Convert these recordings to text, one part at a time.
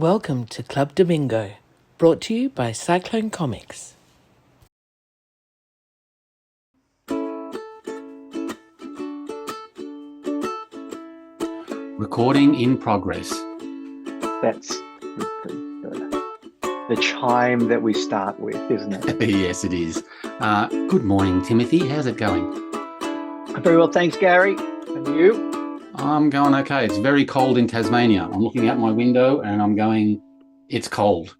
Welcome to Club Damingo, brought to you by Cyclone Comics. Recording in progress. That's the chime that we start with, isn't it? Yes, it is. Good morning, Timothy. How's it going? Very well, thanks, Gary. And you? I'm going okay. It's very cold in Tasmania. I'm looking out my window and I'm going, it's cold.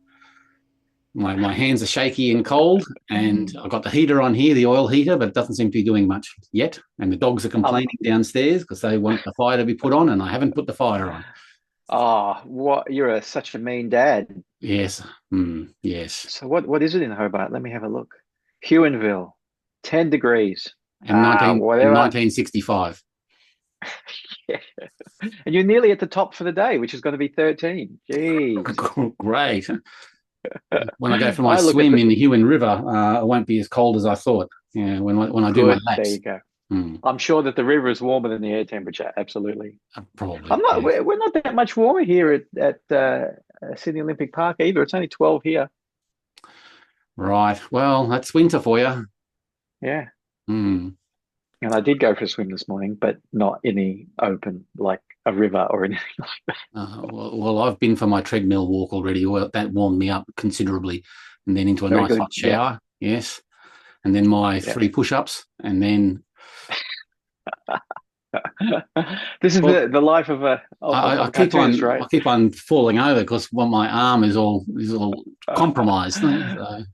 My hands are shaky and cold, and I've got the heater on here, the oil heater, but it doesn't seem to be doing much yet. And the dogs are complaining downstairs because they want the fire to be put on, and I haven't put the fire on. Oh, what? You're such a mean dad. Yes. Yes. So what is it in Hobart? Let me have a look. Huonville, 10 degrees. And Whatever. 1965. Yeah. And you're nearly at the top for the day, which is going to be 13. Jeez. Great. When I go for my swim in the Huon River, it won't be as cold as I thought. Yeah, when I do my laps. There you go. I'm sure that the river is warmer than the air temperature. Absolutely. Probably. We're not that much warmer here at Sydney Olympic Park either. It's only 12 here. Right. Well, that's winter for you. Yeah. And I did go for a swim this morning, but not in the open, like a river or anything like that. Well, I've been for my treadmill walk already. Well, that warmed me up considerably. And then into a nice hot shower. Yeah. Yes. And then my 3 push-ups. And then... This is the life of a cartoonist, right? I keep on falling over because my arm is all compromised. So,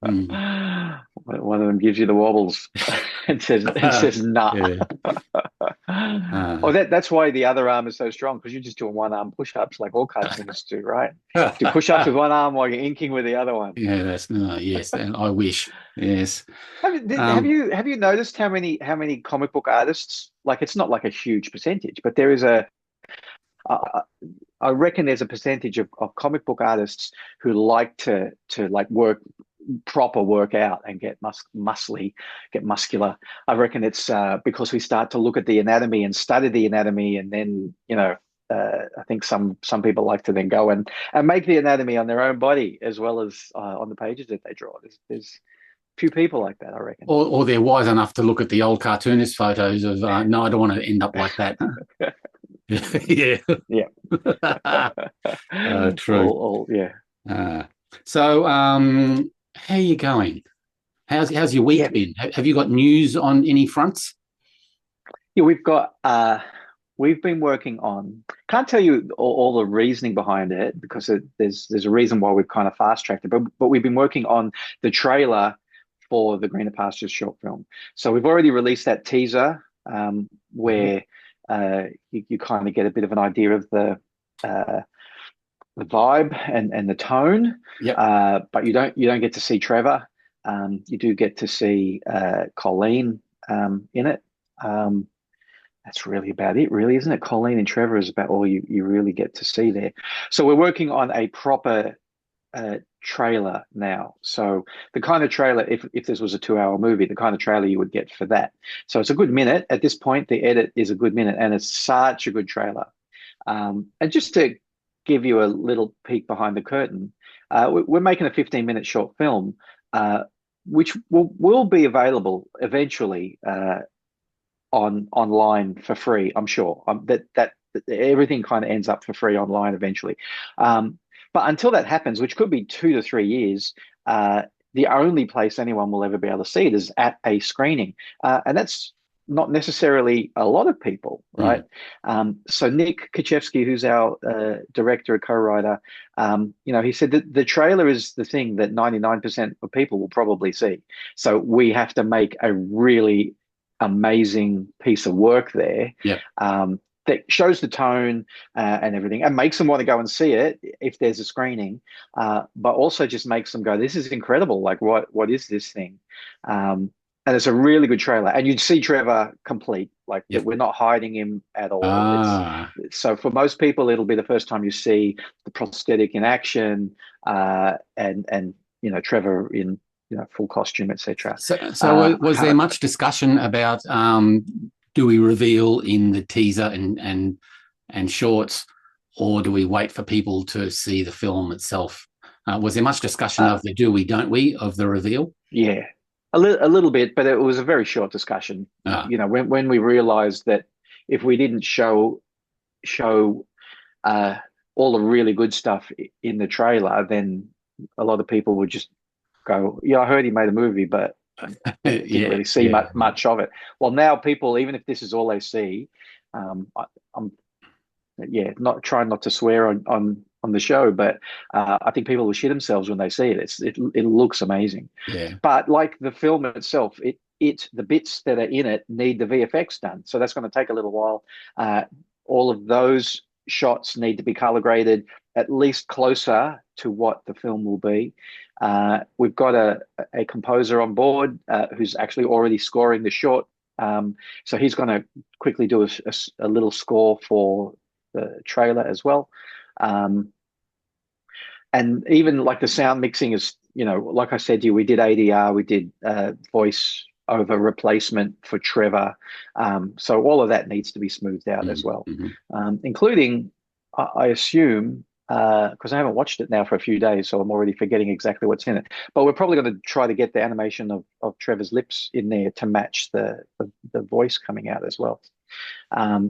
One of them gives you the wobbles and says nah. Yeah. That's why the other arm is so strong, because you're just doing one arm push-ups like all cartoonists do, right? Do push-ups with one arm while you're inking with the other one. Yeah, yes, and I wish. Yes. Have you noticed how many comic book artists, like, it's not like a huge percentage, but there is I reckon there's a percentage of comic book artists who like to like work out and get muscular. I reckon it's because we start to look at the anatomy and study the anatomy, and then I think some people like to then go and make the anatomy on their own body as well as on the pages that they draw. There's few people like that, I reckon. Or they're wise enough to look at the old cartoonist photos of no, I don't want to end up like that. Yeah. True. So how are you going? How's your week been? Have you got news on any fronts? Yeah, we've been working on, can't tell you all the reasoning behind it, because there's a reason why we've kind of fast-tracked it, but we've been working on the trailer for the Greener Pastures short film. So we've already released that teaser where you kind of get a bit of an idea of the vibe and the tone. But you don't get to see Trevor. You do get to see Colleen in it. That's really about it, really, isn't it? Colleen and Trevor is about all you really get to see there. So we're working on a proper trailer now. So the kind of trailer, if this was a 2-hour movie, the kind of trailer you would get for that. So it's a good minute. At this point, the edit is a good minute, and it's such a good trailer. And just to give you a little peek behind the curtain, we're making a 15-minute short film, which will be available eventually online for free, I'm sure. That everything kind of ends up for free online eventually. But until that happens, which could be 2 to 3 years, the only place anyone will ever be able to see it is at a screening. And that's not necessarily a lot of people, right? So Nick Kaczewski, who's our director and co-writer, he said that the trailer is the thing that 99% of people will probably see. So we have to make a really amazing piece of work there. That shows the tone and everything, and makes them want to go and see it if there's a screening, but also just makes them go, this is incredible, like what is this thing? And it's a really good trailer, and you'd see Trevor complete, like we're not hiding him at all. So for most people, it'll be the first time you see the prosthetic in action, and Trevor in full costume, etc. So was there much discussion about do we reveal in the teaser and shorts or do we wait for people to see the film itself? Was there much discussion Uh, of the do we, don't we, of the reveal? yeah, a little bit, but it was a very short discussion. Ah, When we realized that if we didn't show uh, all the really good stuff in the trailer, then a lot of people would just go, "Yeah, I heard he made a movie, but didn't yeah, really see yeah, much of it." Well, now people, even if this is all they see, I'm yeah, not trying not to swear on the show, but I think people will shit themselves when they see it. It looks amazing, yeah. but like the film itself, the bits that are in it need the VFX done, so that's going to take a little while. All of those shots need to be color graded at least closer to what the film will be. We've got a composer on board who's actually already scoring the short. So he's going to quickly do a little score for the trailer as well. And even like the sound mixing is, like I said to you, we did ADR, we did voice over replacement for Trevor. So all of that needs to be smoothed out as well, including, I assume, because I haven't watched it now for a few days, so I'm already forgetting exactly what's in it. But we're probably going to try to get the animation of Trevor's lips in there to match the voice coming out as well.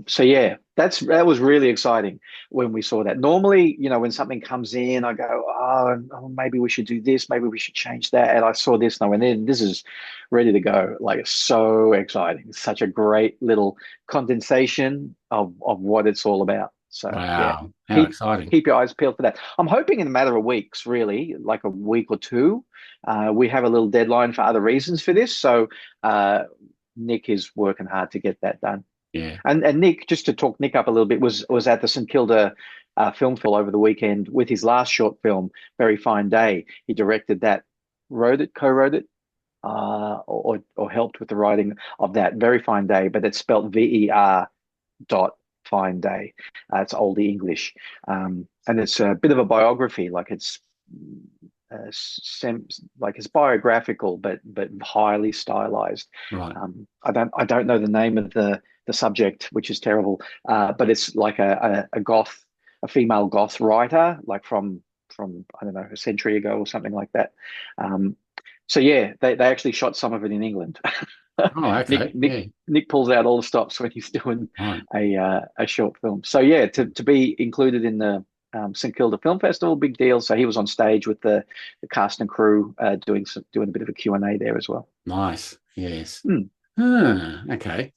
So yeah, that was really exciting when we saw that. Normally, when something comes in, I go, oh, maybe we should do this, maybe we should change that. And I saw this and I went in, this is ready to go. Like, it's so exciting. It's such a great little condensation of what it's all about. So yeah, Wow, how keep exciting. keep your eyes peeled for that. I'm hoping in a matter of weeks, really, like a week or two. We have a little deadline for other reasons for this. So Nick is working hard to get that done. Yeah. And Nick, just to talk Nick up a little bit, was at the St Kilda Film Festival over the weekend with his last short film, Very Fine Day. He directed that, co-wrote it, or helped with the writing of that. Very Fine Day, but it's spelled VER dot Fine Day. It's oldie English, and it's a bit of a biography. Like it's like it's biographical, but highly stylized. Right. I don't know the name of the subject, which is terrible, but it's like a female goth writer, like from I don't know, a century ago or something like that. So yeah, they actually shot some of it in England. Oh, okay. Yeah. Nick pulls out all the stops when he's doing Right. a short film. So yeah, to be included in the St Kilda Film Festival, big deal. So he was on stage with the cast and crew doing a bit of a Q&A there as well. Nice. Yes. Hmm. Okay.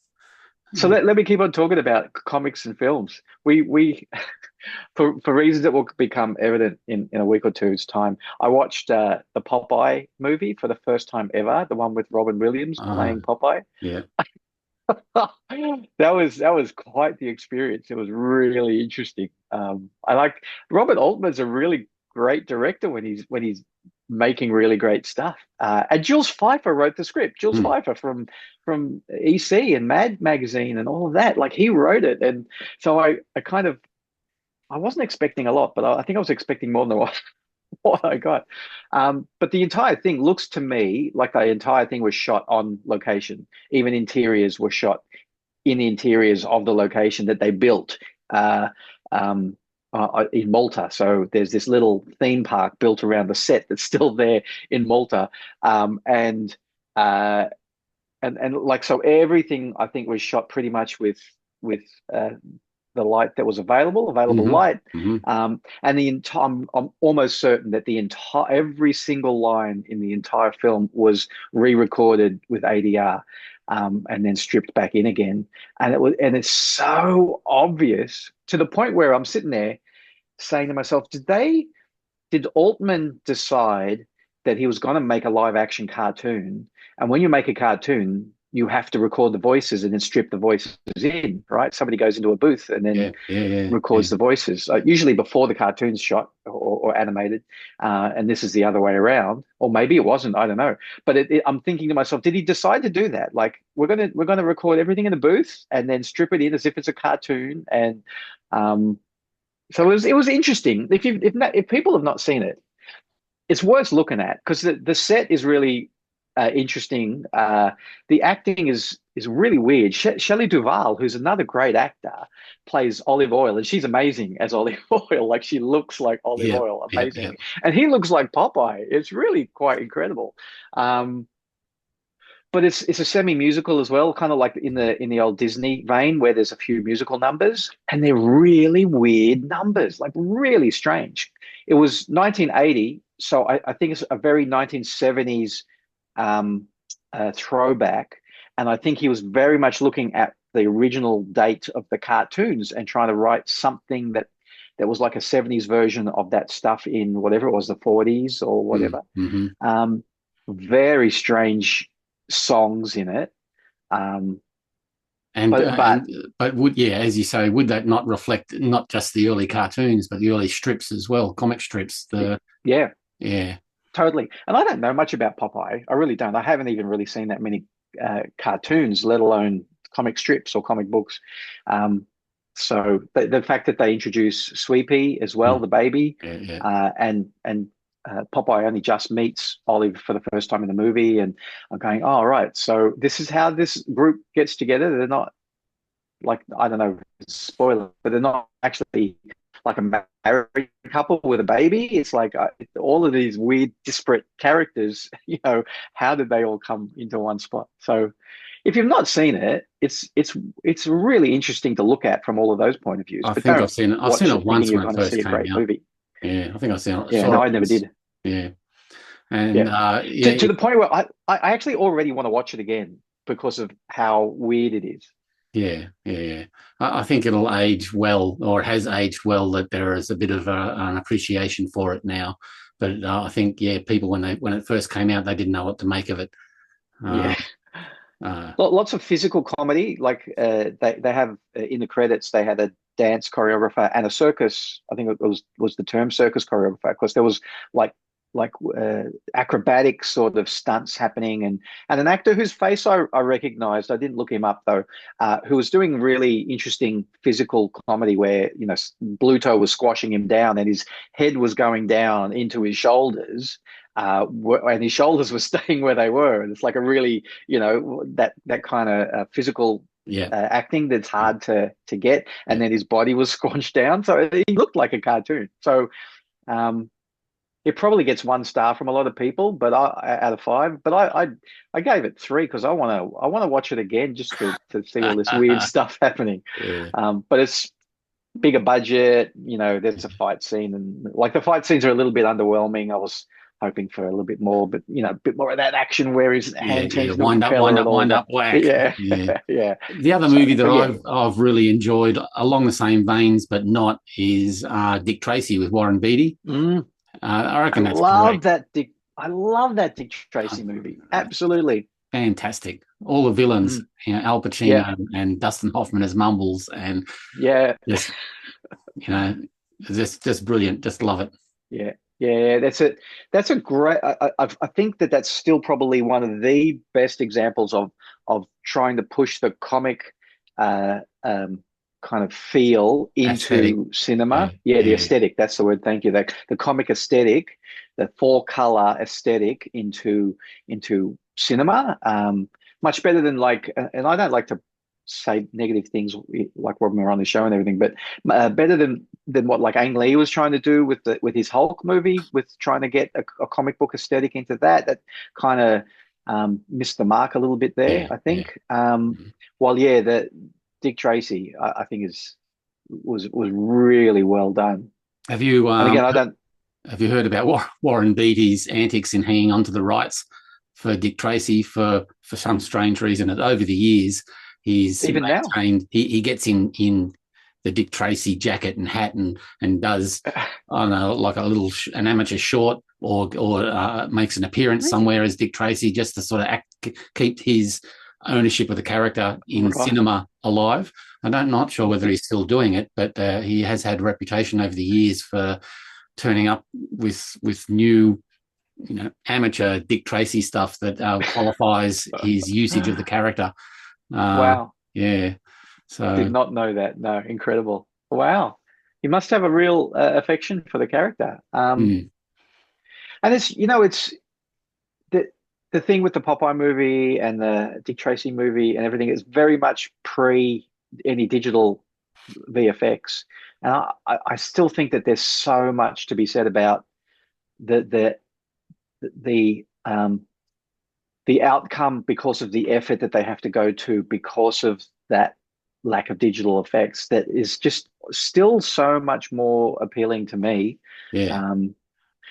So let me keep on talking about comics and films. We for reasons that will become evident in a week or two's time, I watched the Popeye movie for the first time ever, the one with Robin Williams playing Popeye. Yeah. That was quite the experience. It was really interesting. I like Robert Altman's a really great director when he's making really great stuff. And Jules Pfeiffer wrote the script. Jules Pfeiffer from EC and Mad Magazine and all of that. Like, he wrote it, and so I wasn't expecting a lot, but I think I was expecting more than what I got. But the entire thing looks to me like the entire thing was shot on location. Even interiors were shot in the interiors of the location that they built in Malta. So there's this little theme park built around the set that's still there in Malta, and like, so everything I think was shot pretty much with the light that was available light. And I'm almost certain that every single line in the entire film was re-recorded with ADR, and then stripped back in again. And it's so obvious to the point where I'm sitting there saying to myself, did Altman decide that he was going to make a live action cartoon? And when you make a cartoon, you have to record the voices and then strip the voices in, right? Somebody goes into a booth and then records the voices, usually before the cartoon's shot or animated. And this is the other way around, or maybe it wasn't. I don't know. But I'm thinking to myself, did he decide to do that? Like, we're gonna record everything in the booth and then strip it in as if it's a cartoon. And so it was interesting. If people have not seen it, it's worth looking at, because the set is really interesting. The acting is really weird. Shelley Duvall, who's another great actor, plays Olive Oil, and she's amazing as Olive Oil. Like she looks like Olive Yeah, Oil, yeah, yeah. amazing, and he looks like Popeye. It's really quite incredible. Um, but it's a semi-musical as well, kind of like in the old Disney vein, where there's a few musical numbers, and they're really weird numbers, like really strange. It was 1980, so I think it's a very 1970s um, throwback, and I think he was very much looking at the original date of the cartoons and trying to write something that was like a 70s version of that stuff in whatever it was, the 40s or whatever. Mm-hmm. Um, very strange songs in it. Um, And but but but would, yeah, as you say, would that not reflect not just the early cartoons, but the early strips as well, comic strips? yeah, Yeah, totally. And I don't know much about Popeye. I really don't. I haven't even really seen that many cartoons, let alone comic strips or comic books. So the fact that they introduce Sweepy as well, mm, the baby, yeah, yeah. and Popeye only just meets Olive for the first time in the movie, and I'm going, oh right, so this is how this group gets together. They're not like, I don't know, spoiler, but they're not actually like a married couple with a baby. It's like all of these weird, disparate characters. How did they all come into one spot? So, if you've not seen it, it's really interesting to look at from all of those point of views. I But think don't I've seen watch it it thinking once you're when it going to first see a came great out. movie. Yeah, I think Yeah, saw no, it I never once. did. Yeah, and Yeah, yeah, to the point where I actually already want to watch it again because of how weird it is. yeah, yeah, yeah. I think it'll age well, or it has aged well. That there is a bit of an appreciation for it now. But I think, yeah, people when it first came out, they didn't know what to make of it. Uh, Yeah. uh, Lots of physical comedy. Like they have in the credits, they had a dance choreographer and a circus. I think it was the term circus choreographer because there was like like acrobatic sort of stunts happening, and an actor whose face I recognized. I didn't look him up though, who was doing really interesting physical comedy where Bluto was squashing him down and his head was going down into his shoulders. And his shoulders were staying where they were, and it's like a really that kind of physical yeah, acting that's hard to get. yeah. And then his body was squanched down, so he looked like a cartoon. So um, it probably gets 1 star from a lot of people, but out of 5. But I gave it 3 because I want to watch it again just to see all this weird stuff happening. Yeah. But it's bigger budget. There's a fight scene, and like the fight scenes are a little bit underwhelming. I was hoping for a little bit more, but a bit more of that action where his Yeah, hand yeah. turns into a propeller and all Wind that. up, whack. Yeah, Yeah. yeah. The other So, movie that but yeah, I've really enjoyed along the same veins, but not, is Dick Tracy with Warren Beatty. mm, I I reckon that's love great. that Dick. I love that Dick Tracy movie. Absolutely. Fantastic. All the villains, Mm, Al yeah, Pacino and Dustin Hoffman as Mumbles, and yeah, just, you know, just brilliant. Just love it. yeah, yeah. That's a great. I think that's still probably one of the best examples of trying to push the comic uh, kind of feel Aesthetic. into Yeah, cinema. Yeah, the yeah, aesthetic. That's the word. Thank you. The comic aesthetic, the 4-color aesthetic into cinema. Much better than like, and I don't like to say negative things like when we're on the show and everything, but better than what like Ang Lee was trying to do with his Hulk movie, with trying to get a comic book aesthetic into that kind of missed the mark a little bit there, yeah, I yeah. think. While yeah, the Dick Tracy, I think was really well done. Have you And again, I don't have you heard about Warren Beatty's antics in hanging on to the rights for Dick Tracy for some strange reason? And over the years, he's even now. maintained he gets in the Dick Tracy jacket and hat, and does, I don't know, like an amateur short, or makes an appearance somewhere as Dick Tracy, just to sort of keep his ownership of the character in Right. cinema alive. Not sure whether he's still doing it, but he has had a reputation over the years for turning up with new, amateur Dick Tracy stuff that qualifies his usage of the character. Wow. Yeah. Did So not know that. No, incredible. Wow. He must have a real affection for the character. mm, And it's that the thing with the Popeye movie and the Dick Tracy movie and everything is very much pre any digital VFX, and I still think that there's so much to be said about the the um the outcome because of the effort that they have to go to because of that lack of digital effects that is just still so much more appealing to me. Yeah, Um,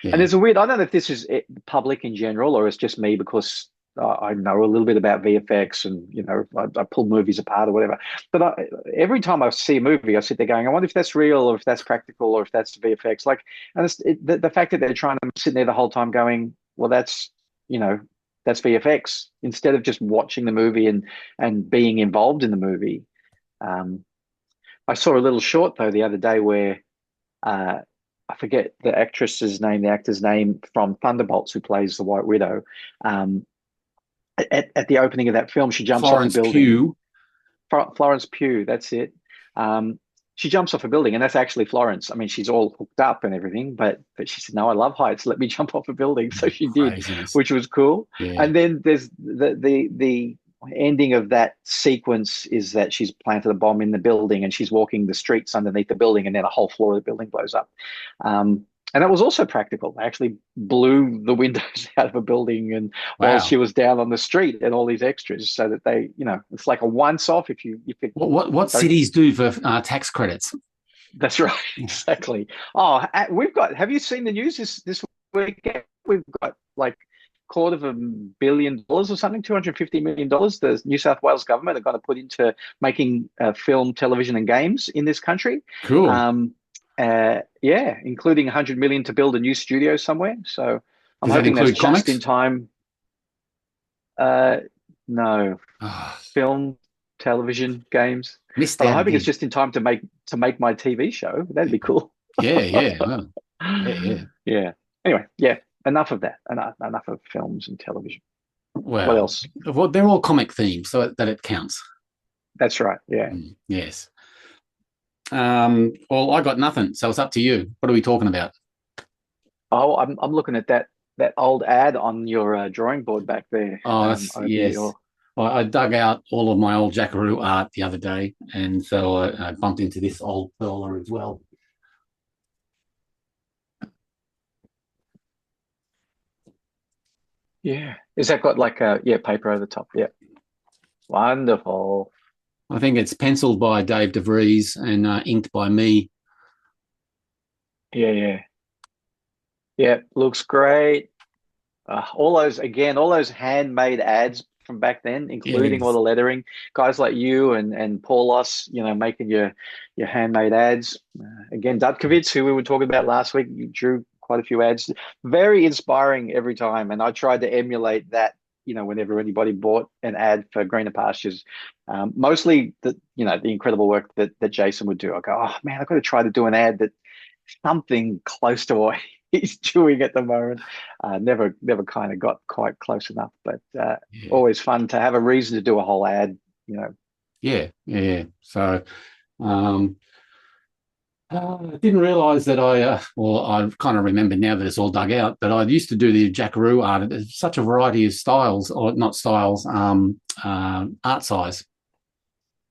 and yeah. there's a weird, I don't know if this is public in general or it's just me because I know a little bit about VFX and, I pull movies apart or whatever. But every time I see a movie, I sit there going, I wonder if that's real or if that's practical or if that's VFX. Like, and the fact that they're trying to sit there the whole time going, well, you know, that's VFX instead of just watching the movie and being involved in the movie. Um, I saw a little short though the other day where uh, I forget the actress's name, the actor's name from Thunderbolts who plays the White Widow. Um, at the opening of that film, she jumps off a Florence building. Pugh. Florence Pugh, that's it. She jumps off a building, and that's actually Florence. I mean, she's all hooked up and everything, but she said, "No, I love heights. Let me jump off a building." So she did, Craziness. which was cool. Yeah. And then there's the ending of that sequence is that she's planted a bomb in the building and she's walking the streets underneath the building, and then a whole floor of the building blows up. And that was also practical. They actually blew the windows out of a building, and while Wow. she was down on the street, and all these extras, so that it's like a once-off. If it What cities do for tax credits? That's right, exactly. Oh, we've got. Have you seen the news this weekend? We've got like $250 million or something, $250 million. The New South Wales government are going to put into making film, television, and games in this country. Cool. Yeah, including $100 million to build a new studio somewhere. So I'm Does that hoping that's include comics? just in time. No, film, television, games. Missed But I'm out hoping it's again. just in time to make my TV show. That'd be cool. Yeah. Well, yeah. Yeah. Anyway, yeah. Enough of that. Enough of films and television. Well, What else? Well, they're all comic themes, so that it counts. That's right. Yeah. Yes. Well, I got nothing, so it's up to you. What are we talking about? Oh, I'm looking at that old ad on your drawing board back there. Oh, yes. I dug out all of my old Jackaroo art the other day, and so I bumped into this old perler as well. Yeah. Is that got like paper over the top? Yeah. Wonderful. I think it's penciled by Dave DeVries and inked by me. Yeah. Looks great. All those handmade ads from back then, including all the lettering. Guys like you and Paulos, making your handmade ads. Again, Dudkovitz, who we were talking about last week, you drew quite a few ads. Very inspiring every time, and I tried to emulate that. Whenever anybody bought an ad for Greener Pastures, mostly the incredible work that Jason would do. I go, oh man, I've got to try to do an ad that something close to what he's doing at the moment. Never kind of got quite close enough, but always fun to have a reason to do a whole ad. Yeah. So, I didn't realise that I kind of remember now that it's all dug out, but I used to do the Jackaroo art. There's such a variety of styles, or not styles, art size.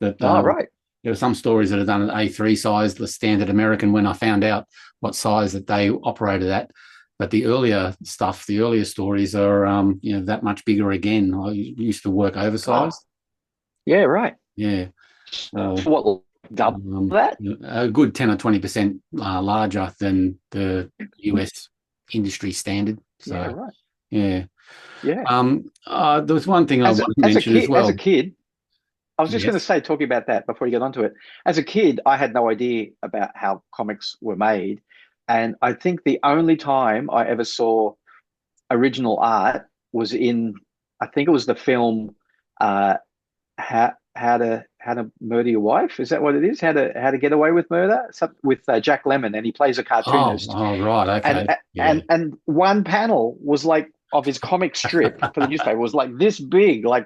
That right. There were some stories that are done at A3 size, the standard American, when I found out what size that they operated at. But the earlier stuff, the earlier stories are, that much bigger again. I used to work oversized. Yeah, right. Yeah. What, double that? A good 10 or 20% larger than the US industry standard. So, yeah, right. Yeah. Yeah. There was one thing I wanted to mention as well. As a kid, I was just going to say, talking about that before you get onto it. As a kid, I had no idea about how comics were made. And I think the only time I ever saw original art was I think it was the film How to Murder Your Wife. Is that what it is? How to Get Away with Murder? With Jack Lemmon, and he plays a cartoonist. Oh, right. Okay. And one panel was like of his comic strip for the newspaper was like this big, like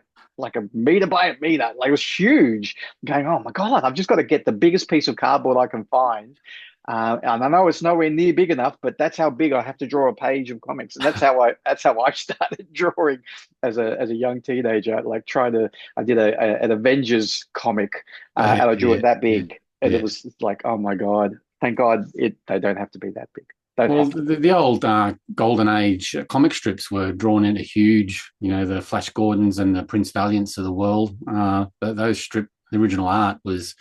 a meter by a meter. Like, it was huge. I'm going, oh my God, I've just got to get the biggest piece of cardboard I can find And I know it's nowhere near big enough, but that's how big I have to draw a page of comics, and that's how I started drawing as a young teenager. Like I did an Avengers comic, and I drew Yeah, it that yeah, big, and it yeah. was like, oh my God, thank God they don't have to be that big. Don't Well, have to be. the old Golden Age comic strips were drawn into huge, the Flash Gordons and the Prince Valiants of the world. The original art was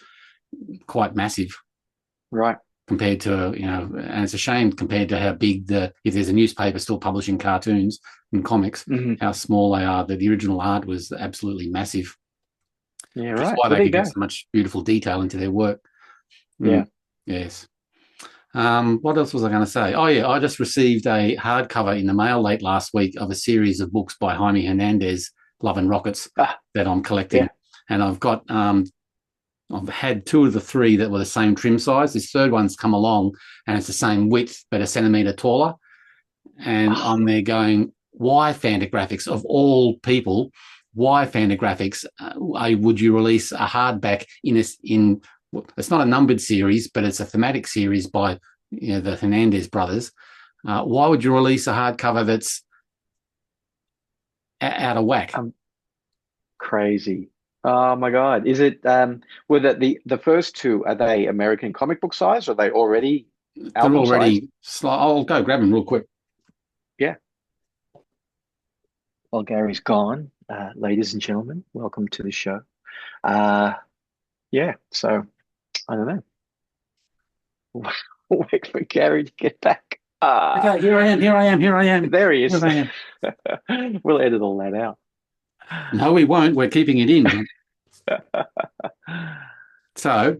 quite massive Right. compared to, and it's a shame compared to how big if there's a newspaper still publishing cartoons and comics, Hmm. how small they are. That the original art was absolutely massive. Yeah. Which is Right. why Well, they there you could get go. so much beautiful detail into their work. Yeah. Yes. What else was I going to say? Oh, yeah, I just received a hardcover in the mail late last week of a series of books by Jaime Hernandez, Love and Rockets, Ah. that I'm collecting. Yeah. And I've had two of the three that were the same trim size. This third one's come along and it's the same width, but a centimetre taller. And I'm there going, why Fantagraphics, of all people, why Fantagraphics would you release a hardback in it's not a numbered series, but it's a thematic series by the Hernandez brothers. Why would you release a hardcover that's out of whack? Crazy. Oh my God. Is it were the first two, are they American comic book size, or are they already They're album size? already. I'll go grab them real quick. Yeah. Well, Gary's gone. Ladies and gentlemen, welcome to the show. Yeah, so I don't know. Wait for Gary to get back. Okay, here I am. There he is. Here I am. We'll edit all that out. No, we won't. We're keeping it in. So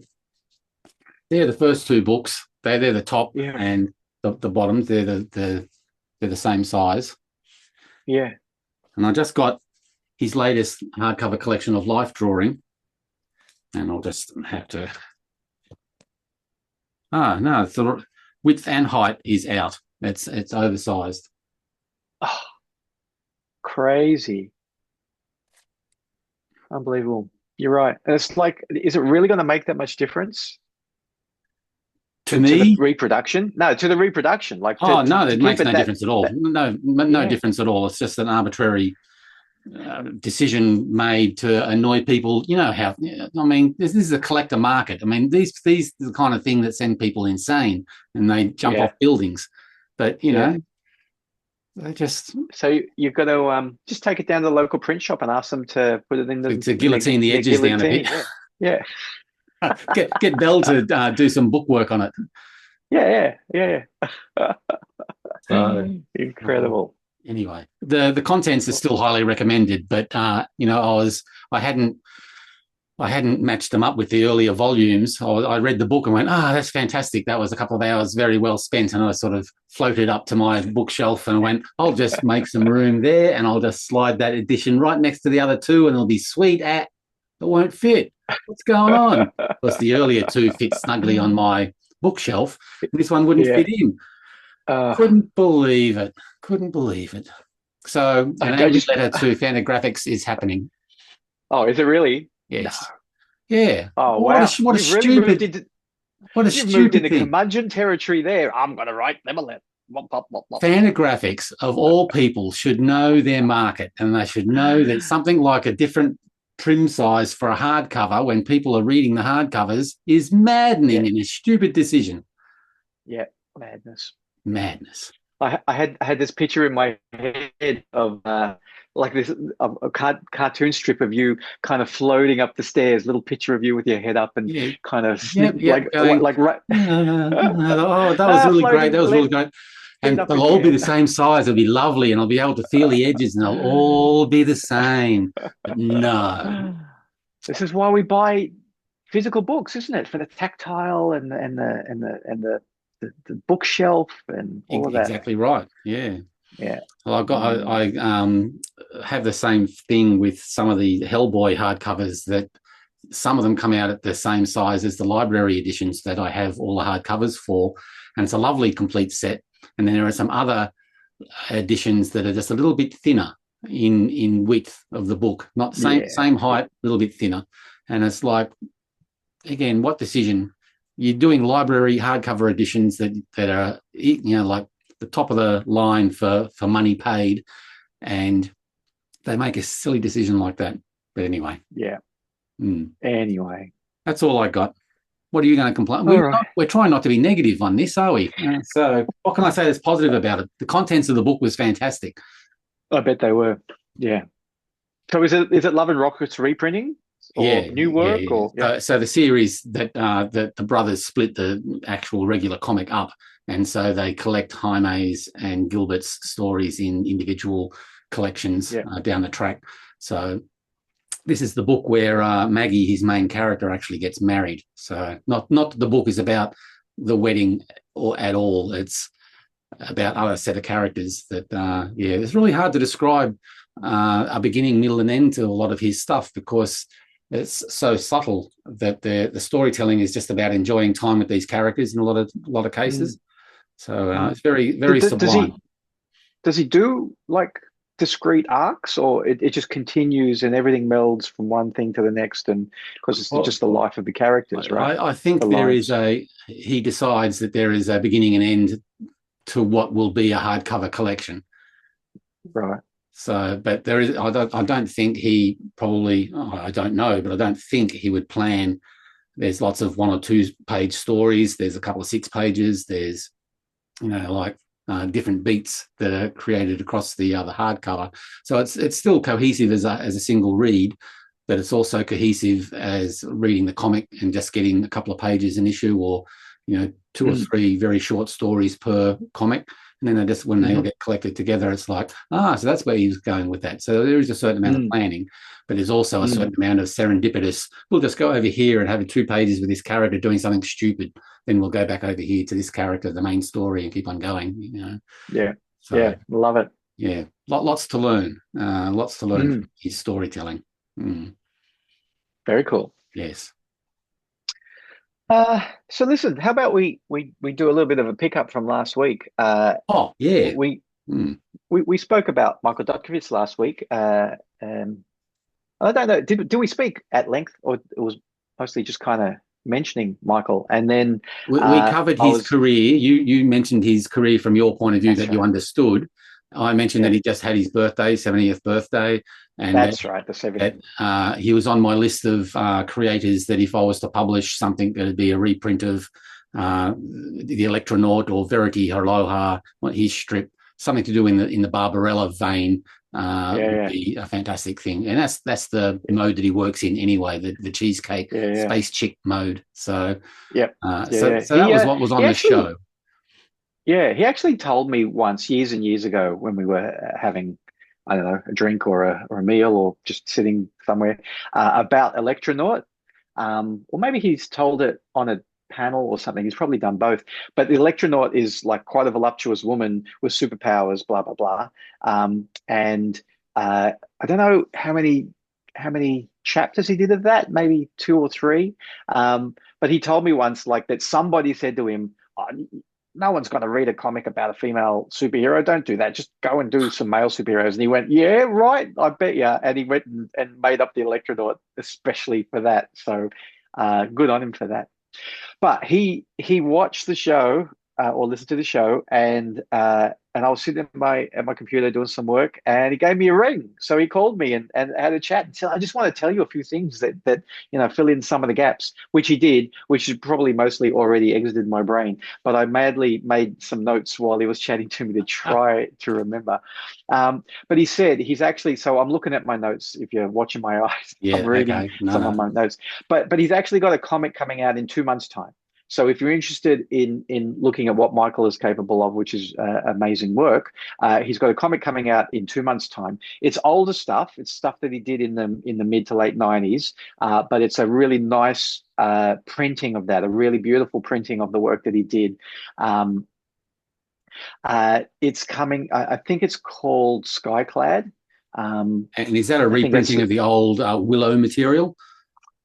they're the first two books. They're the top, Yeah. and the bottoms. They're the same size. Yeah. And I just got his latest hardcover collection of life drawing, and I'll just have to. No, the width and height is out. It's oversized. Oh, crazy. Unbelievable. You're right. And it's like, is it really going to make that much difference To to me, the reproduction? No, to the reproduction. Like no, to it keep makes it no difference at all. No Yeah. difference at all. It's just an arbitrary decision made to annoy people. You know how? I mean, this is a collector market. I mean, these are the kind of thing that send people insane, and they jump Yeah. off buildings. But Yeah. they just So you've got to just take it down to the local print shop and ask them to put it in to guillotine the edges down a bit. Yeah. Get Bell to do some bookwork on it. Yeah. Incredible. Anyway, the contents are still highly recommended, but I hadn't matched them up with the earlier volumes. I read the book and went, that's fantastic. That was a couple of hours very well spent. And I sort of floated up to my bookshelf and went, I'll just make some room there, and I'll just slide that edition right next to the other two, and it'll be sweet. It won't fit. What's going on? Because the earlier two fit snugly on my bookshelf, and this one wouldn't fit in. Couldn't believe it. So an letter to Fantagraphics is happening. Oh, is it really? Yes. No. Yeah. Oh, wow. What a stupid moved into thing. curmudgeon territory there. I'm going to write them a letter. Fantagraphics, of all people, should know their market, and they should know that something like a different trim size for a hardcover when people are reading the hardcovers is maddening and a stupid decision. Yeah, madness. I had this picture in my head of like this a cartoon strip of you kind of floating up the stairs, little picture of you with your head up and kind of right. Oh, that was really great. That was really great. And they'll all be the same size. It'll be lovely, and I'll be able to feel the edges, and they'll all be the same. But no, this is why we buy physical books, isn't it? For the tactile and the bookshelf and all of that. Exactly right. Yeah. Well, I have the same thing with some of the Hellboy hardcovers, that some of them come out at the same size as the library editions that I have all the hardcovers for, and it's a lovely complete set. And then there are some other editions that are just a little bit thinner in width of the book, not same height, a little bit thinner. And it's like, again, what decision you're doing library hardcover editions that are, you know, like the top of the line for money paid, and they make a silly decision like that. But anyway, Yeah. mm, Anyway. that's all I got. What are you going to complain? All right. We're trying not to be negative on this, are we? So what can I say that's positive about it? The contents of the book was fantastic. I bet they were. Yeah. So is it Love and Rockets reprinting or new work or yeah? So the series that the brothers split the actual regular comic up, and so they collect Jaime's and Gilbert's stories in individual collections down the track. So this is the book where Maggie, his main character, actually gets married. So not the book is about the wedding or at all. It's about other set of characters that it's really hard to describe a beginning, middle, and end to a lot of his stuff because it's so subtle that the storytelling is just about enjoying time with these characters in a lot of cases. So it's very, very sublime. Does he do like discrete arcs, or it just continues and everything melds from one thing to the next, and because it's just the life of the characters, right? I think he decides that there is a beginning and end to what will be a hardcover collection, right? So, but there is, I don't think he probably, I don't know, but I don't think he would plan. There's lots of 1 or 2 page stories. There's a couple of 6 pages. There's, different beats that are created across the hardcover. So it's still cohesive as a single read, but it's also cohesive as reading the comic and just getting a couple of pages an issue, or 2 or 3 very short stories per comic. And then when they all get collected together, it's like, so that's where he's going with that. So there is a certain amount of planning, but there's also a certain amount of serendipitous. We'll just go over here and have 2 pages with this character doing something stupid. Then we'll go back over here to this character, the main story, and keep on going. Yeah. So, love it. Yeah, lots to learn. Lots to learn from his storytelling. Very cool. Yes. So listen, how about we do a little bit of a pickup from last week? We spoke about Michael Dutkovich last week. I don't know, did we speak at length, or it was mostly just kind of mentioning Michael? And then we covered his career. You mentioned his career from your point of view that you understood. I mentioned that he just had his birthday, 70th birthday. And that's right, the 70th. He was on my list of creators that if I was to publish something, that would be a reprint of the Electronaut or Verity Aloha, his strip, something to do in the Barbarella vein. Would be a fantastic thing. And that's the mode that he works in anyway, the cheesecake space chick mode. So that was what was on the show. Yeah, he actually told me once, years and years ago, when we were having, I don't know, a drink or a meal or just sitting somewhere, about Electronaut. Or maybe he's told it on a panel or something. He's probably done both. But the Electronaut is like quite a voluptuous woman with superpowers, blah, blah, blah. And I don't know how many chapters he did of that, maybe 2 or 3. But he told me once that somebody said to him, no one's going to read a comic about a female superhero. Don't do that. Just go and do some male superheroes. And he went, yeah, right, I bet you. And he went and made up the Electronaut especially for that. So good on him for that. But he watched the show or listened to the show, and I was sitting at my computer doing some work, and he gave me a ring. So he called me and had a chat and said, I just want to tell you a few things that fill in some of the gaps, which he did, which is probably mostly already exited my brain. But I madly made some notes while he was chatting to me to try to remember. But he said he's actually, so I'm looking at my notes. If you're watching my eyes, I'm reading some of my notes. But he's actually got a comic coming out in 2 months' time. So if you're interested in looking at what Michael is capable of, which is amazing work, he's got a comic coming out in 2 months' time. It's older stuff. It's stuff that he did in the mid to late 90s, but it's a really nice printing of that, a really beautiful printing of the work that he did. It's coming, I think it's called Skyclad. And is that a reprinting of the old Willow material?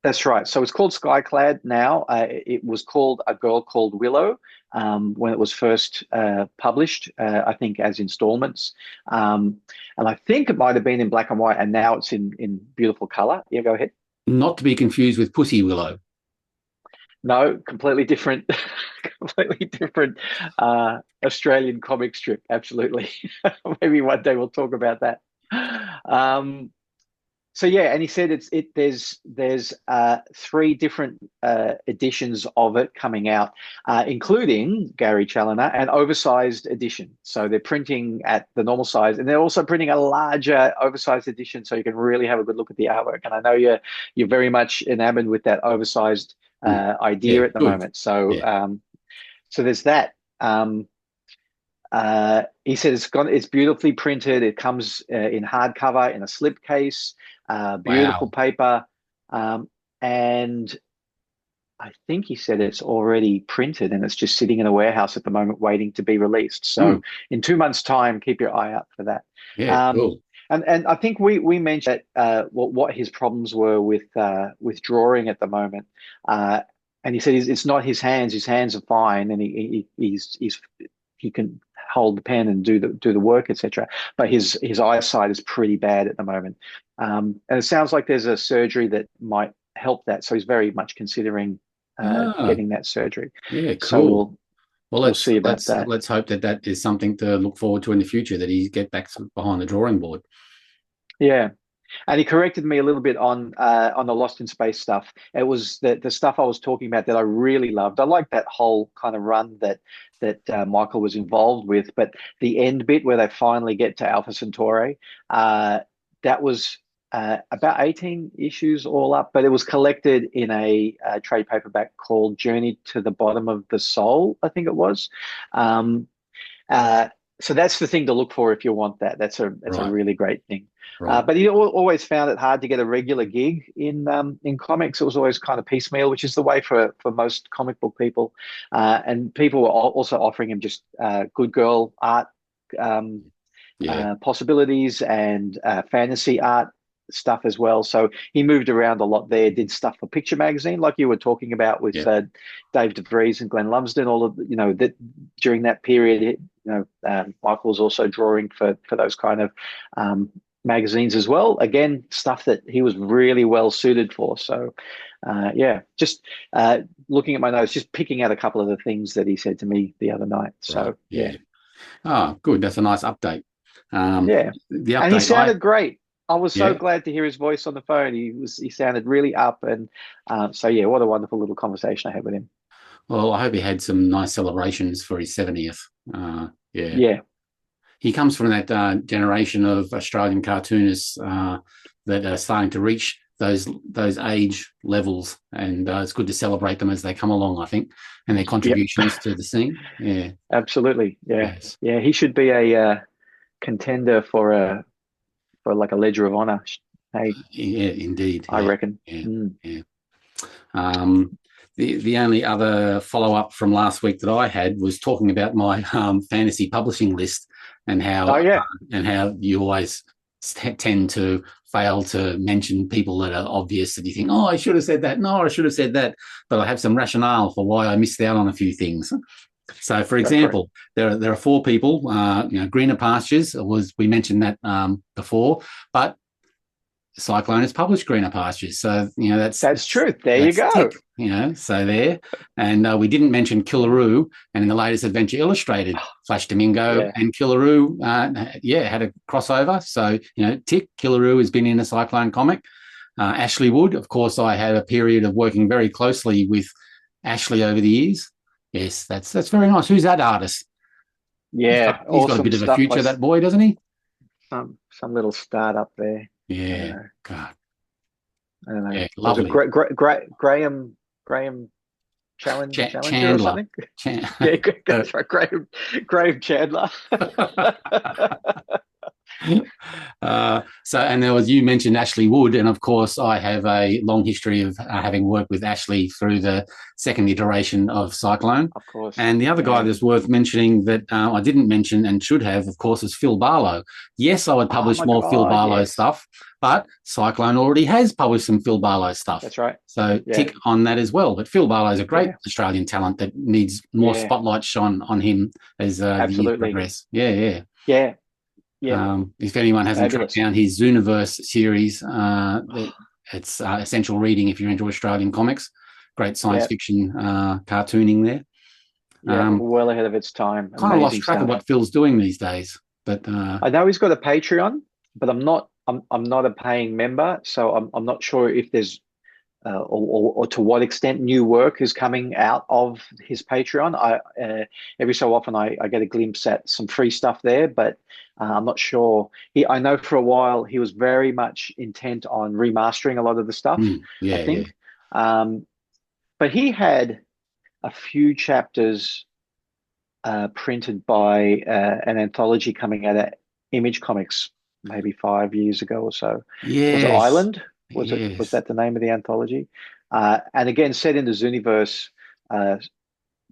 That's right. So it's called Skyclad now. It was called A Girl Called Willow when it was first published, I think as installments. And I think it might have been in black and white, and now it's in beautiful color. Yeah, go ahead. Not to be confused with Pussy Willow. No, completely different, completely different Australian comic strip. Absolutely. Maybe one day we'll talk about that. Um, so yeah, and he said there's three different editions of it coming out, including Gary Chaloner, an oversized edition. So they're printing at the normal size, and they're also printing a larger oversized edition, so you can really have a good look at the artwork. And I know you're very much enamored with that oversized idea Yeah, at the good. moment. So Yeah. so there's that. He said it's beautifully printed. It comes in hardcover in a slipcase, beautiful Wow. paper, and I think he said it's already printed and it's just sitting in a warehouse at the moment, waiting to be released. Hmm. So in 2 months' time, keep your eye out for that. Yeah, Um, cool. and I think we mentioned what his problems were with drawing at the moment. And he said it's not his hands. His hands are fine, and he can hold the pen and do the work, etc. But his eyesight is pretty bad at the moment, and it sounds like there's a surgery that might help that. So he's very much considering Ah, getting that surgery. yeah, So cool. Well, we'll let's see about let's that. let's hope that that is something to look forward to in the future, that he get back behind the drawing board. Yeah. And he corrected me a little bit on the Lost in Space stuff. It was the stuff I was talking about that I really loved. I liked that whole kind of run that Michael was involved with, but the end bit where they finally get to Alpha Centauri, that was about 18 issues all up, but it was collected in a trade paperback called Journey to the Bottom of the Soul, I think it was. Um, uh, so that's the thing to look for if you want that. That's a Right, really great thing. right. But he always found it hard to get a regular gig in comics. It was always kind of piecemeal, which is the way for most comic book people. And people were also offering him just good girl art um, Yeah, possibilities and fantasy art stuff as well. So he moved around a lot there, did stuff for Picture Magazine, like you were talking about with yeah. Dave DeVries and Glenn Lumsden. All of that during that period, Michael was also drawing for those kind of magazines as well. Again, stuff that he was really well suited for. So yeah, just looking at my notes, just picking out a couple of the things that he said to me the other night. Right. So yeah. Yeah. Oh, good. That's a nice update. Yeah. The And he update sounded great. I was so yeah. glad to hear his voice on the phone. He sounded really up, and so yeah, what a wonderful little conversation I had with him. Well, I hope he had some nice celebrations for his 70th. Yeah. Yeah, He comes from that generation of Australian cartoonists that are starting to reach those age levels, and it's good to celebrate them as they come along, I think, and their yep, contributions to the scene. Yeah. absolutely. Yeah, Yes. yeah. He should be a contender for like a Ledger of Honor. Hey, Yeah, indeed. I Yeah. reckon. Yeah. Mm. Yeah. Um, the only other follow up from last week that I had was talking about my fantasy publishing list, and Oh how yeah, you always tend to fail to mention people that are obvious, that you think, oh, I should have said that. No, I should have said that. But I have some rationale for why I missed out on a few things. So, for go for it. example, there are four people. Greener Pastures we mentioned that before, but Cyclone has published Greener Pastures, so That's true. There you that's go. tick. So there, and we didn't mention Killaroo, and in the latest Adventure Illustrated, Flash Damingo Yeah, and Killaroo, had a crossover. So tick. Killaroo has been in a Cyclone comic. Ashley Wood, of course, I had a period of working very closely with Ashley over the years. Yes, that's very nice. Who's that artist? yeah. He's got a Awesome bit of a stuff by future, that boy, doesn't he? some little startup there. I don't Yeah. know. God. I don't know. Yeah. Was it Lovely. Graham Challenger or Chandler. something? Yeah, that's right. Graham Chandler. And you mentioned Ashley Wood, and of course I have a long history of having worked with Ashley through the second iteration of Cyclone. Of course. And the other guy Yeah. that's worth mentioning that I didn't mention and should have, of course, is Fil Barlow. Yes, I would publish my more Fil God, Barlow yes. stuff, but Cyclone already has published some Phil Barlow stuff. That's right. So Yeah. tick on that as well. But Fil Barlow is a great Yeah. Australian talent that needs more Yeah. spotlight shone on him as the years Absolutely. progress. Yeah, yeah. Yeah. Yeah. If anyone hasn't tracked Fabulous. down his Zooniverse series, it's essential reading if you're into Australian comics. great science Yeah. fiction cartooning there. Yeah, well ahead of its time. Kind of lost Amazing track of stuff. what Phil's doing these days, but I know he's got a Patreon, but I'm not a paying member, so I'm not sure if there's or to what extent new work is coming out of his Patreon. Every so often I get a glimpse at some free stuff there, but I'm not sure. I know for a while he was very much intent on remastering a lot of the stuff, I yeah. think. But he had a few chapters printed by an anthology coming out of Image Comics maybe 5 years ago or so. Was it Yes, Island? Was yes. that the name of the anthology? And again, set in the Zooniverse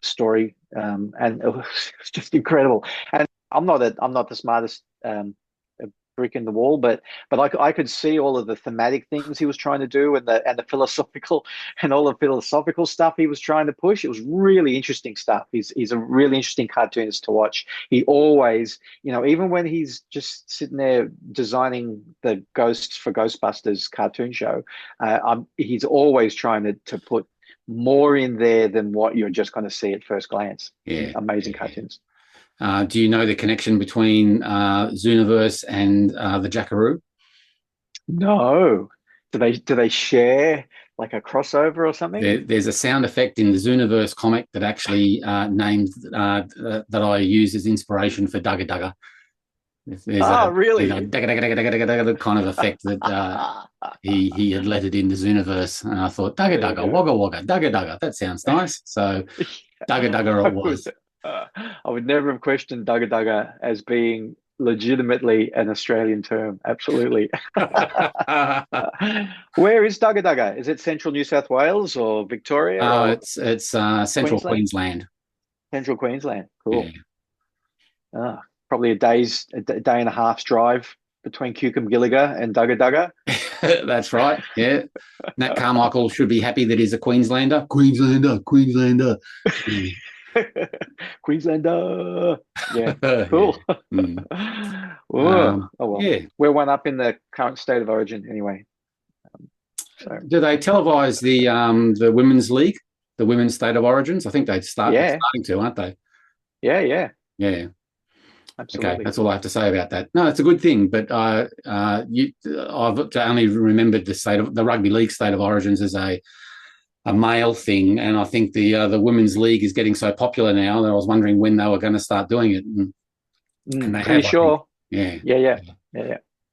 story, and it was just incredible. And I'm not the smartest brick in the wall, but I could see all of the thematic things he was trying to do, and the philosophical and all the philosophical stuff he was trying to push. It was really interesting stuff. He's a really interesting cartoonist to watch. He always, even when he's just sitting there designing the ghosts for Ghostbusters cartoon show, he's always trying to put more in there than what you're just going to see at first glance. Yeah, Amazing cartoons. Do you know the connection between Zooniverse and the Jackaroo? No. Do they share like a crossover or something? There's a sound effect in the Zooniverse comic that actually named that I use as inspiration for Dugga Dugga. There's Really? a dugga dugga dugga dugga dugga dugga kind of effect that he had lettered in the Zooniverse, and I thought Dugga Dugga Wagga Wagga Dugga Dugga, that sounds nice. So Dugga Dugga it was. I would never have questioned Dugga Dugga as being legitimately an Australian term. Absolutely. Where is Dugga Dugga? Is it central New South Wales or Victoria or It's central Queensland. Central Queensland. Cool. Yeah. Probably a day and a half's drive between Cucumgilliga and Dugga Dugga. That's right. Yeah. Nat Carmichael should be happy that he's a Queenslander. Queenslander. Queenslander. Yeah, cool. Yeah. Oh well. Yeah. We're one up in the current state of origin anyway. So do they televise the women's league, the women's state of origins? I think they're starting to, aren't they? Yeah. Absolutely. Absolutely. Okay, that's all I have to say about that. No, it's a good thing, but I've only remembered the rugby league state of origins as a male thing, and I think the women's league is getting so popular now that I was wondering when they were going to start doing it. And they pretty have, sure. Yeah.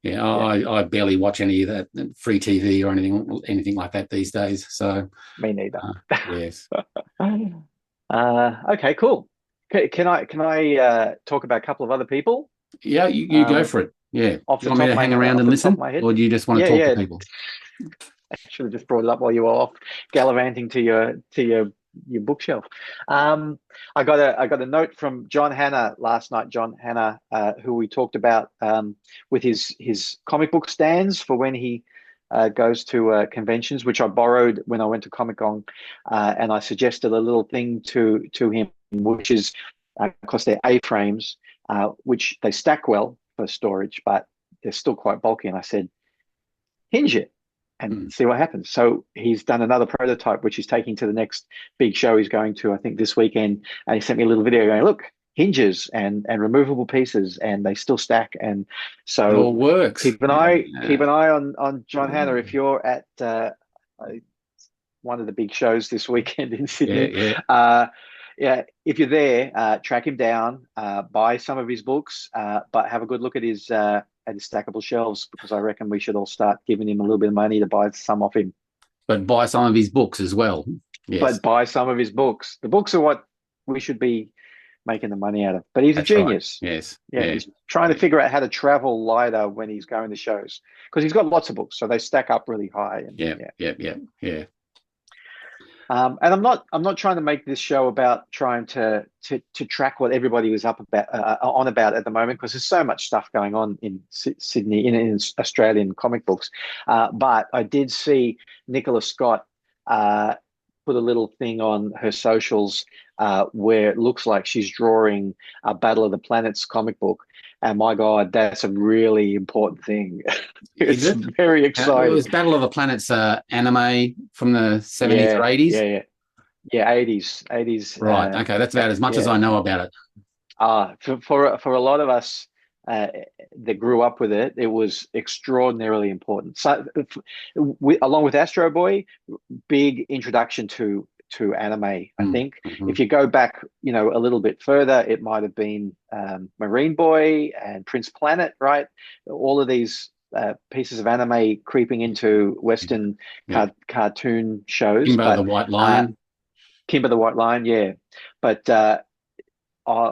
I barely watch any of that free TV or anything like that these days. So me neither. Yes. Okay, cool. Can I talk about a couple of other people? Yeah, you go for it. Yeah. Do you want me to hang around and listen, or do you just want to talk to people? I should have just brought it up while you were off gallivanting to your bookshelf. I got a note from John Hanna last night. John Hanna, who we talked about with his comic book stands for when he goes to conventions, which I borrowed when I went to Comic-Con, and I suggested a little thing to him, which is, because they're A-frames, which they stack well for storage, but they're still quite bulky. And I said, hinge it and see what happens. So he's done another prototype, which he's taking to the next big show he's going to, I think, this weekend. And he sent me a little video going, look, hinges and removable pieces, and they still stack. And so it all works. Keep an eye on John Hanna if you're at one of the big shows this weekend in Sydney. If you're there, track him down, buy some of his books, but have a good look at his stackable shelves, because I reckon we should all start giving him a little bit of money to buy some off him. But buy some of his books as well. Yes. But buy some of his books. The books are what we should be making the money out of. But he's a genius. Right. Yes. Yeah, he's trying to figure out how to travel lighter when he's going to shows, because he's got lots of books, so they stack up really high. And, yeah. And I'm not trying to make this show about trying to track what everybody was up about on about at the moment, because there's so much stuff going on in Sydney in Australian comic books. But I did see Nicola Scott put a little thing on her socials where it looks like she's drawing a Battle of the Planets comic book. And my God, that's a really important thing. Is It's it? very It exciting. was Battle of the Planets anime from the 70s or Yeah, 80s. yeah, yeah. Yeah, 80s, 80s. Right. Okay. That's about as much as Yeah. I know about it. For a lot of us that grew up with it, it was extraordinarily important. So, along with Astro Boy, big introduction to anime. I think Mm-hmm. if you go back, a little bit further, it might have been Marine Boy and Prince Planet, right? All of these pieces of anime creeping into Western Yeah. cartoon shows, Kimbo the but White uh, Lion. Kimber the White Lion, yeah. But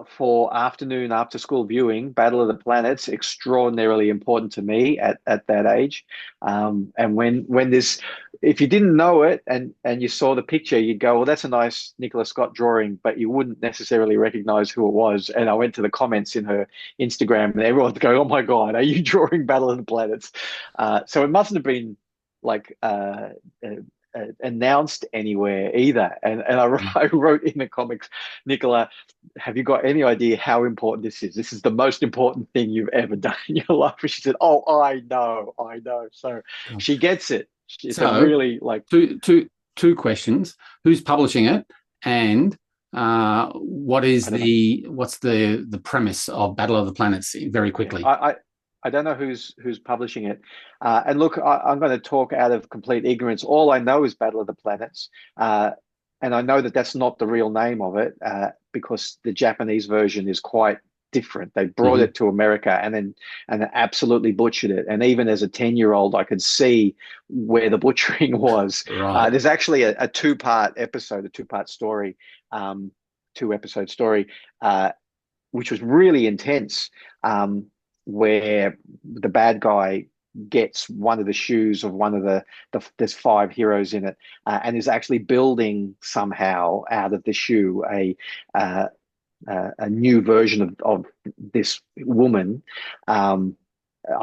for afternoon after school viewing, Battle of the Planets, extraordinarily important to me at that age. And when this, if you didn't know it and you saw the picture, you'd go, well, that's a nice Nicola Scott drawing, but you wouldn't necessarily recognize who it was. And I went to the comments in her Instagram and everyone's going, oh my God, are you drawing Battle of the Planets? So it mustn't have been like announced anywhere either. And I wrote in the comics, Nicola, have you got any idea how important this is? This is the most important thing you've ever done in your life. And she said, oh, I know, I know. So she gets it. It's a So, really like, two questions: who's publishing it, and I don't know. what's the premise of Battle of the Planets? Very Yeah, quickly. I don't know who's publishing it. And look, I'm going to talk out of complete ignorance. All I know is Battle of the Planets, and I know that that's not the real name of it because the Japanese version is quite different. They brought Mm-hmm. it to America and absolutely butchered it. And even as a 10-year-old, I could see where the butchering was. Right. There's actually a two-part episode, a two-part story, two-episode story, which was really intense. Where the bad guy gets one of the shoes of one of there's five heroes in it, and is actually building somehow out of the shoe a new version of this woman. I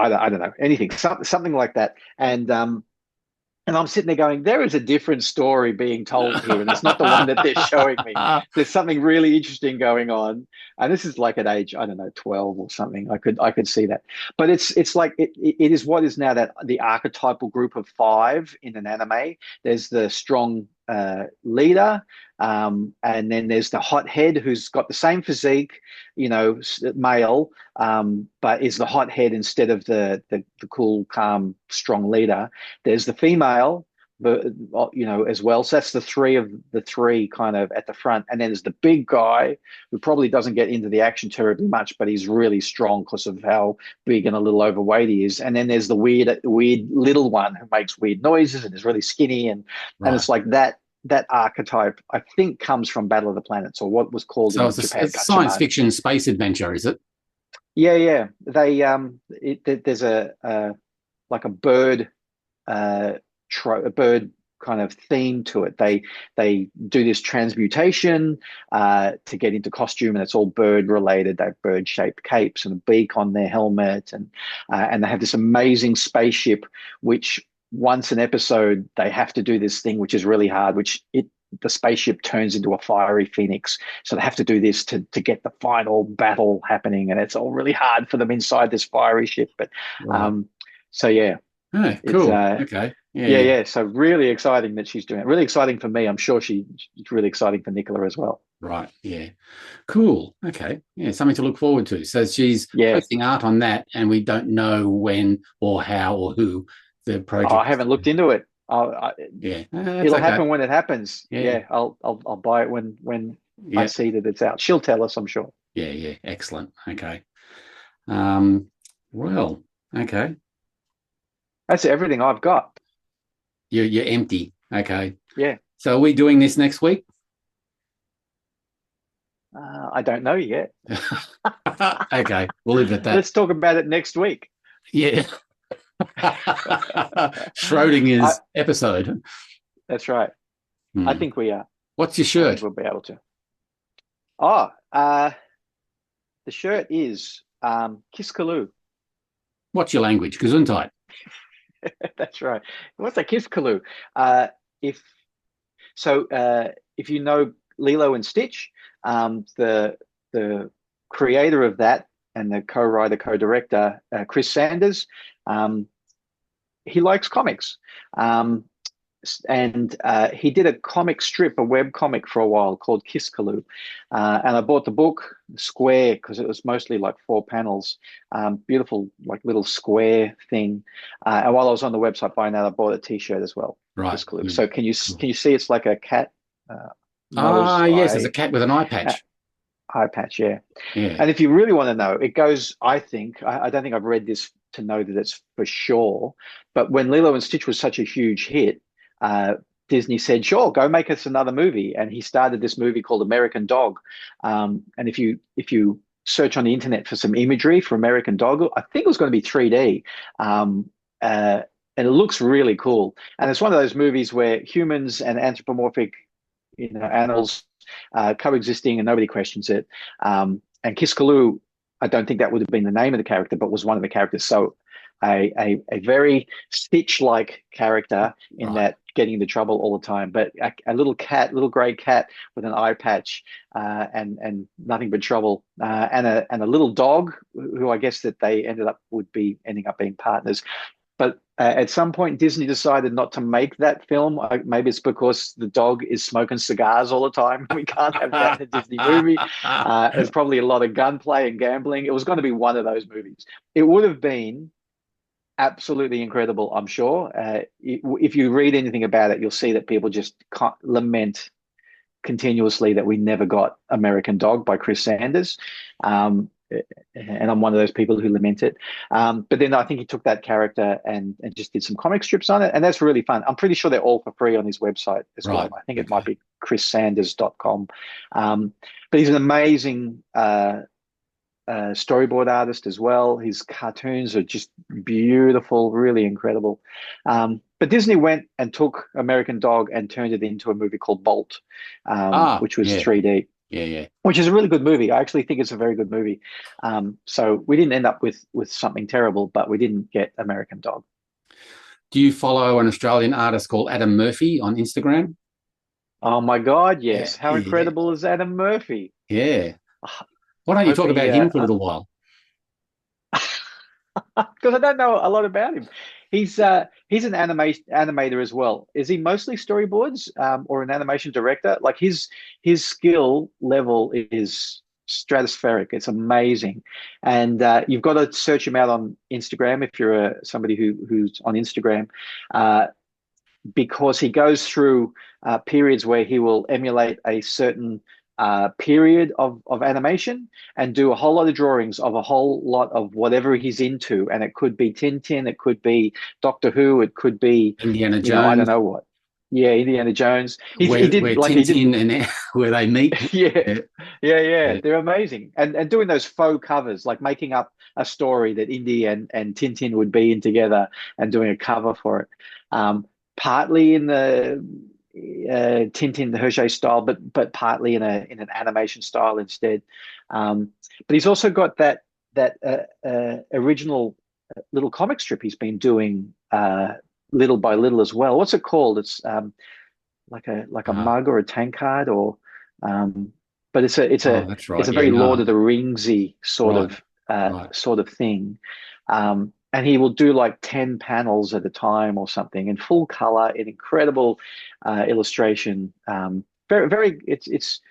don't know anything, something like that, and I'm sitting there going, there is a different story being told here, and it's not the one that they're showing me. There's something really interesting going on, and this is like at age, I don't know, 12 or something. I could see that, but it's like it is what is now that the archetypal group of five in an anime. There's the strong leader, and then there's the hothead who's got the same physique, male, but is the hothead instead of the cool, calm, strong leader. There's the female, but as well. So that's the three kind of at the front, and then there's the big guy who probably doesn't get into the action terribly much, but he's really strong because of how big and a little overweight he is. And then there's the weird little one who makes weird noises and is really skinny, and Right. it's like that archetype, I think, comes from Battle of the Planets, or what was called So in it's Japan a science Gatchaman. fiction space adventure, is it? Yeah, yeah. There's like a bird a bird kind of theme to it. They do this transmutation to get into costume, and it's all bird related. They have bird shaped capes and a beak on their helmet, and they have this amazing spaceship. Which once an episode, they have to do this thing, which is really hard. The spaceship turns into a fiery phoenix, so they have to do this to get the final battle happening, and it's all really hard for them inside this fiery ship. But Right. so yeah, Oh, it's cool. Okay. Yeah, yeah, yeah. yeah. So really exciting that she's doing it. Really exciting for me. I'm sure she's really exciting for Nicola as well. Right. Yeah. Cool. Okay. Yeah, something to look forward to. So she's Yeah. posting art on that, and we don't know when or how or who the Oh, I project. haven't looked into it. Yeah, that's It'll okay. happen when it happens. Yeah. Yeah, I'll buy it when I Yeah. see that it's out. She'll tell us, I'm sure. Yeah. Yeah. Excellent. Okay. Well. Okay. That's everything I've got. You're empty. Okay. Yeah. So are we doing this next week? I don't know yet. Okay, we'll leave it at that. Let's talk about it next week. Yeah. Schrodinger's episode. That's right. I think we are. What's your I shirt? think we'll be able to. Oh, the shirt is Kiskaloo. What's your language? Gesundheit. That's right. What's a Kiskaloo? If So if you know Lilo and Stitch, the creator of that and the co-writer, co-director, Chris Sanders, he likes comics. And he did a comic strip, a web comic for a while called Kiskaloo. And I bought the book square because it was mostly like 4 panels, beautiful like little square thing. And while I was on the website buying that, I bought a T-shirt as well. Right. Kiskaloo. Mm. So can you see it's like a cat? Yes, there's a cat with an eye patch. Eye patch, yeah. Yeah. And if you really want to know, it goes, I think, I don't think I've read this to know that it's for sure, but when Lilo and Stitch was such a huge hit, Disney said, sure, go make us another movie. And he started this movie called American Dog. And if you search on the internet for some imagery for American Dog, I think it was going to be 3D. And it looks really cool. And it's one of those movies where humans and anthropomorphic, animals coexisting and nobody questions it. And Kiskaloo, I don't think that would have been the name of the character, but was one of the characters. So a very Stitch-like character in that getting into trouble all the time, but a little gray cat with an eye patch and nothing but trouble, and a little dog who I guess that they ending up being partners. But at some point, Disney decided not to make that film. Maybe it's because the dog is smoking cigars all the time. We can't have that in a Disney movie. There's probably a lot of gunplay and gambling. It was going to be one of those movies. It would have been absolutely incredible, I'm sure. If you read anything about it, you'll see that people just lament continuously that we never got American Dog by Chris Sanders. And I'm one of those people who lament it. But then I think he took that character and just did some comic strips on it. And that's really fun. I'm pretty sure they're all for free on his website as well. I think it might be chrissanders.com. But he's an amazing storyboard artist as well. His cartoons are just beautiful, really incredible. But Disney went and took American Dog and turned it into a movie called Bolt, which was 3D. Yeah. Which is a really good movie. I actually think it's a very good movie. So we didn't end up with something terrible, but we didn't get American Dog. Do you follow an Australian artist called Adam Murphy on Instagram? Oh my God, yes. How incredible is Adam Murphy? Yeah. Why don't you talk about him for a little while? Because I don't know a lot about him. He's an animator as well. Is he mostly storyboards or an animation director? Like his skill level is stratospheric. It's amazing, and you've got to search him out on Instagram if you're somebody who's on Instagram, because he goes through periods where he will emulate a certain period of animation and do a whole lot of drawings of a whole lot of whatever he's into. And it could be Tintin, it could be Doctor Who, it could be Indiana Jones. I don't know what. Yeah, Indiana Jones. Where Tintin and where they meet. Yeah. They're amazing. And doing those faux covers, like making up a story that Indy and Tintin would be in together and doing a cover for it. Partly in the Tintin the Hergé style, but partly in an animation style instead. But he's also got that original little comic strip he's been doing little by little as well. What's it called? It's like a mug or a tankard but it's a very Lord of the Ringsy sort of thing. And he will do like 10 panels at a time or something in full color, in incredible illustration. It's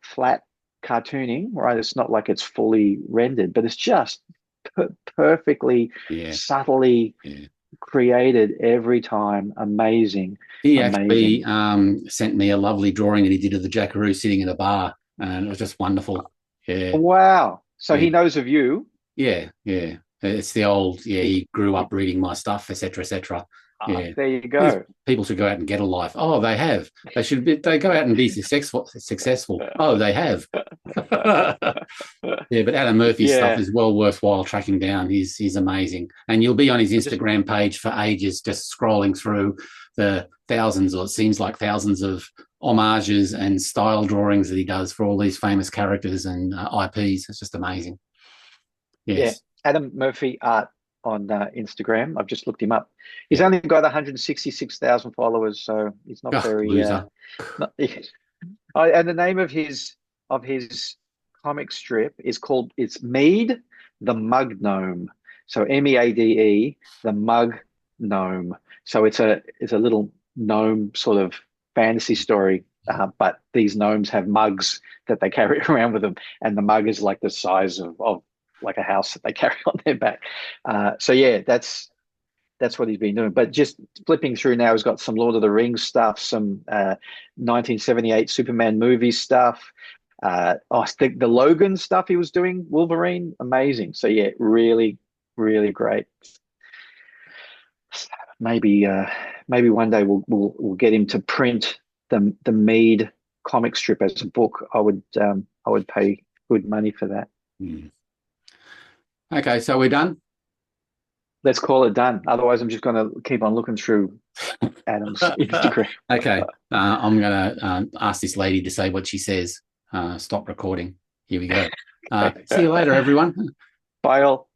flat cartooning, right? It's not like it's fully rendered, but it's just perfectly, subtly created every time. Amazing. He actually sent me a lovely drawing that he did of the Jackaroo sitting in a bar, and it was just wonderful. Yeah. Wow. So he knows of you. Yeah. It's the old, he grew up reading my stuff, etc., etc. Yeah. There you go. People should go out and get a life. Oh, they have. They go out and be successful. Oh, they have. Yeah, but Adam Murphy's stuff is well worthwhile tracking down. He's amazing. And you'll be on his Instagram page for ages, just scrolling through the thousands, or it seems like thousands of homages and style drawings that he does for all these famous characters and IPs. It's just amazing. Yes. Yeah. Adam Murphy Art Instagram. I've just looked him up. He's only got 166,000 followers, so he's not very. Loser. Not, and the name of his comic strip is called Mead the Mug Gnome. So MEADE, the Mug Gnome. So it's a little gnome sort of fantasy story, but these gnomes have mugs that they carry around with them, and the mug is like the size of like a house that they carry on their back. So yeah, that's what he's been doing. But just flipping through now, he's got some Lord of the Rings stuff, some 1978 Superman movie stuff. The Logan stuff he was doing, Wolverine, amazing. So yeah, really, really great. Maybe one day we'll get him to print the Mead comic strip as a book. I would pay good money for that. Okay, so we're done. Let's call it done. Otherwise, I'm just going to keep on looking through Adam's Instagram. Okay, I'm going to ask this lady to say what she says. Stop recording. Here we go. See you later, everyone. Bye all.